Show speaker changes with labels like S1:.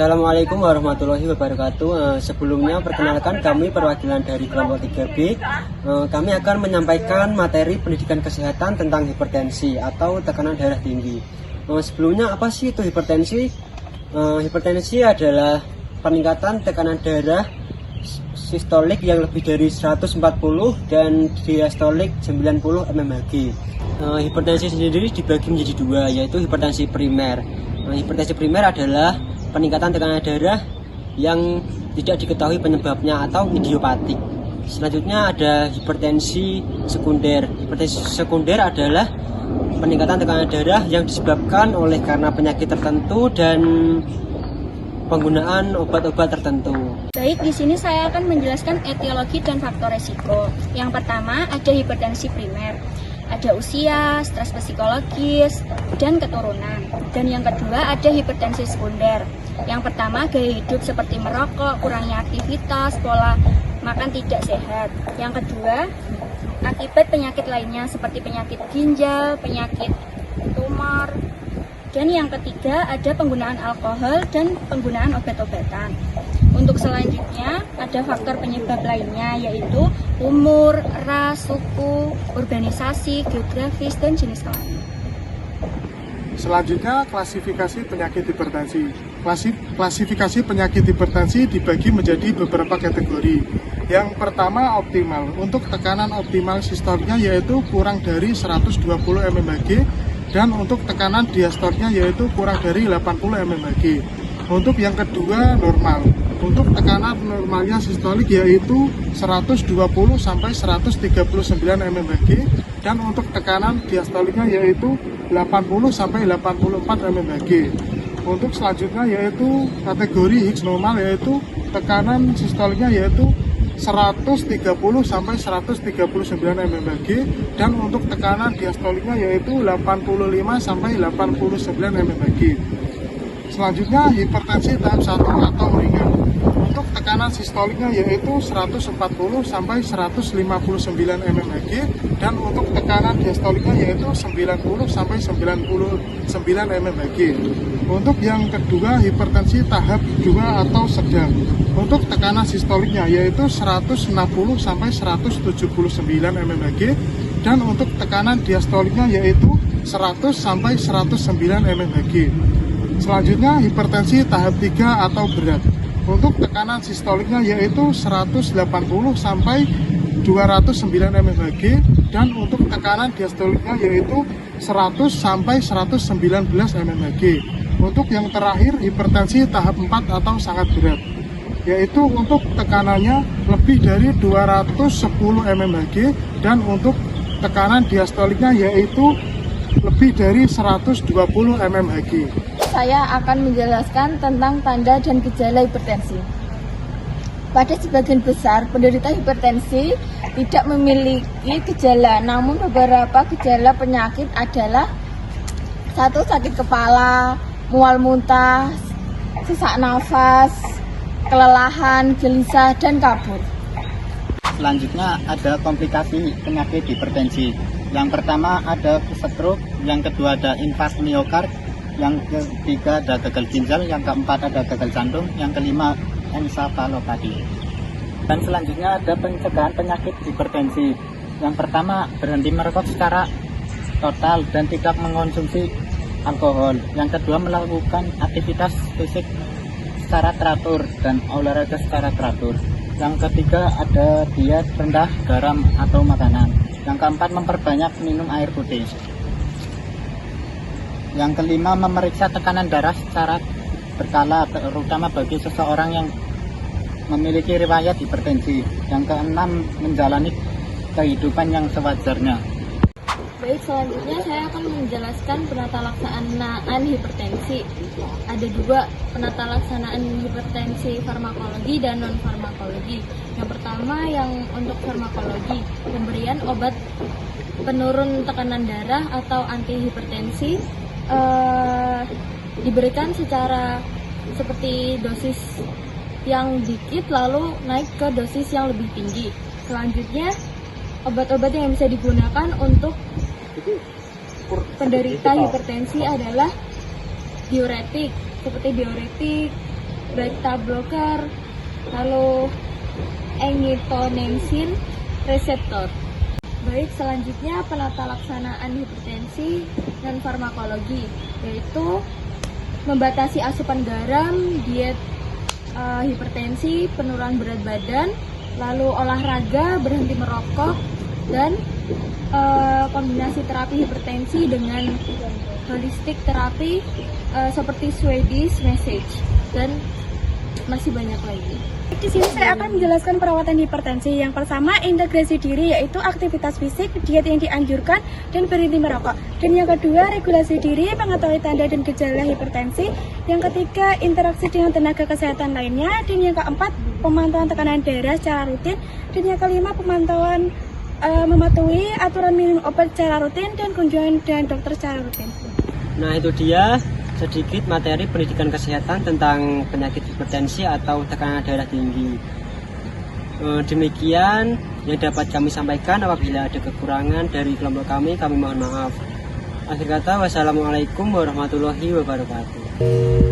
S1: Assalamualaikum warahmatullahi wabarakatuh. Sebelumnya perkenalkan kami perwakilan dari kelompok 3B. Kami akan menyampaikan materi pendidikan kesehatan tentang hipertensi atau tekanan darah tinggi. Sebelumnya apa sih itu hipertensi? Hipertensi adalah peningkatan tekanan darah sistolik yang lebih dari 140 dan diastolik 90 mmHg. Hipertensi sendiri dibagi menjadi dua, yaitu hipertensi primer. Hipertensi primer adalah peningkatan tekanan darah yang tidak diketahui penyebabnya atau idiopatik. Selanjutnya ada hipertensi sekunder. Hipertensi sekunder adalah peningkatan tekanan darah yang disebabkan oleh karena penyakit tertentu dan penggunaan obat-obat tertentu.
S2: Baik, di sini saya akan menjelaskan etiologi dan faktor resiko. Yang pertama ada hipertensi primer. Ada usia, stres psikologis, dan keturunan. Dan yang kedua ada hipertensi sekunder. Yang pertama gaya hidup seperti merokok, kurangnya aktivitas, pola makan tidak sehat. Yang kedua akibat penyakit lainnya seperti penyakit ginjal, penyakit tumor. Dan yang ketiga ada penggunaan alkohol dan penggunaan obat-obatan. Untuk selanjutnya ada faktor penyebab lainnya yaitu umur, ras, suku, urbanisasi, geografis, dan jenis kelamin.
S3: Selanjutnya klasifikasi penyakit hipertensi. Klasifikasi penyakit hipertensi dibagi menjadi beberapa kategori. Yang pertama optimal. Untuk tekanan optimal sistolnya yaitu kurang dari 120 mmHg dan untuk tekanan diastolnya yaitu kurang dari 80 mmHg. Untuk yang kedua normal. Untuk tekanan normalnya sistolik yaitu 120 sampai 139 mmHg dan untuk tekanan diastoliknya yaitu 80 sampai 84 mmHg. Untuk selanjutnya yaitu kategori Higgs normal yaitu tekanan sistoliknya yaitu 130 sampai 139 mmHg dan untuk tekanan diastoliknya yaitu 85 sampai 89 mmHg. Selanjutnya hipertensi tahap 1 atau ringan. Untuk tekanan sistoliknya yaitu 140 sampai 159 mmHg dan untuk tekanan diastoliknya yaitu 90 sampai 99 mmHg. Untuk yang kedua hipertensi tahap 2 atau sedang. Untuk tekanan sistoliknya yaitu 160 sampai 179 mmHg dan untuk tekanan diastoliknya yaitu 100 sampai 109 mmHg. Selanjutnya hipertensi tahap 3 atau berat. Untuk tekanan sistoliknya yaitu 180 sampai 209 mmHg dan untuk tekanan diastoliknya yaitu 100 sampai 119 mmHg. Untuk yang terakhir hipertensi tahap 4 atau sangat berat, yaitu untuk tekanannya lebih dari 210 mmHg dan untuk tekanan diastoliknya yaitu lebih dari 120 mmHg.
S2: Saya akan menjelaskan tentang tanda dan gejala hipertensi. Pada sebagian besar penderita hipertensi tidak memiliki gejala, namun beberapa gejala penyakit adalah 1. Sakit kepala, mual muntah, sesak nafas, kelelahan, gelisah, dan kabur.
S4: Selanjutnya ada komplikasi penyakit hipertensi. Yang pertama ada stroke, yang kedua ada infark miokard, yang ketiga ada gagal ginjal, yang keempat ada gagal jantung, yang kelima ensefalopati. Dan selanjutnya ada pencegahan penyakit hipertensi. Yang pertama berhenti merokok secara total dan tidak mengonsumsi alkohol. Yang kedua melakukan aktivitas fisik secara teratur dan olahraga secara teratur. Yang ketiga ada diet rendah garam atau makanan. Yang keempat memperbanyak minum air putih. Yang kelima memeriksa tekanan darah secara berkala terutama bagi seseorang yang memiliki riwayat hipertensi. Yang keenam menjalani kehidupan yang sewajarnya.
S2: Baik, selanjutnya saya akan menjelaskan penata laksanaan hipertensi. Ada 2 penata laksanaan hipertensi, farmakologi dan non farmakologi. Yang pertama yang untuk farmakologi, pemberian obat penurun tekanan darah atau antihipertensi diberikan secara seperti dosis yang dikit lalu naik ke dosis yang lebih tinggi. Selanjutnya obat-obat yang bisa digunakan untuk penderita hipertensi adalah diuretik seperti diuretik, beta blocker, lalu angiotensin reseptor. Baik, selanjutnya penata laksanaan hipertensi dan farmakologi, yaitu membatasi asupan garam, diet hipertensi, penurunan berat badan, lalu olahraga, berhenti merokok, dan kombinasi terapi hipertensi dengan holistic terapi seperti Swedish Massage, dan masih banyak lagi. Di sini saya akan menjelaskan perawatan hipertensi. Yang pertama, integrasi diri, yaitu aktivitas fisik, diet yang dianjurkan, dan berhenti merokok. Dan yang kedua, regulasi diri, mengetahui tanda dan gejala hipertensi. Yang ketiga, interaksi dengan tenaga kesehatan lainnya. Dan yang keempat, pemantauan tekanan darah secara rutin. Dan yang kelima, pemantauan mematuhi aturan minum obat secara rutin dan kunjungan dengan dokter secara rutin.
S1: Nah, itu dia sedikit materi pendidikan kesehatan tentang penyakit hipertensi atau tekanan darah tinggi. Demikian yang dapat kami sampaikan. Apabila ada kekurangan dari kelompok kami mohon maaf. Akhir kata, wassalamualaikum warahmatullahi wabarakatuh.